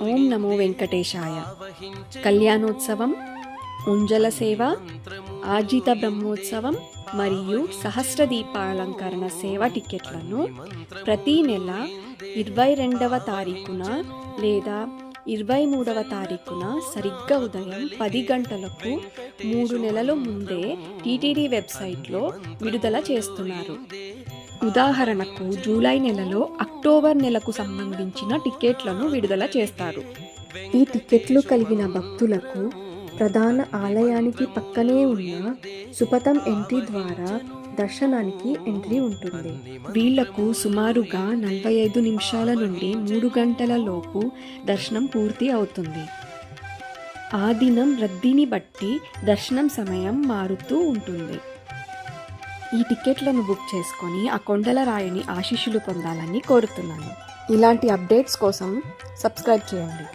ఓం నమో వెంకటేశాయ. కళ్యాణోత్సవం, ఉంజల సేవ, ఆర్జిత బ్రహ్మోత్సవం మరియు సహస్ర దీపాలంకరణ సేవ టికెట్లను ప్రతి నెల 22వ తారీఖున లేదా 23వ తారీఖున సరిగ్గా ఉదయం 10 గంటలకు 3 నెలల ముందే టీటీడీ వెబ్సైట్లో విడుదల చేస్తున్నారు. ఉదాహరణకు జూలై నెలలో అక్టోబర్ నెలకు సంబంధించిన టికెట్లను విడుదల చేస్తారు. ఈ టికెట్లు కలిగిన భక్తులకు ప్రధాన ఆలయానికి పక్కనే ఉన్న సుపథం ఎంట్రీ ద్వారా దర్శనానికి ఎంట్రీ ఉంటుంది. వీళ్లకు సుమారుగా 45 నిమిషాల నుండి 3 గంటల లోపు దర్శనం పూర్తి అవుతుంది. ఆ దినం రద్దీని బట్టి దర్శనం సమయం మారుతూ ఉంటుంది. ఈ టికెట్లను బుక్ చేసుకొని ఆ కొండల రాయుని ఆశీస్సులు పొందాలని కోరుతున్నాను. ఇలాంటి అప్డేట్స్ కోసం సబ్స్క్రైబ్ చేయండి.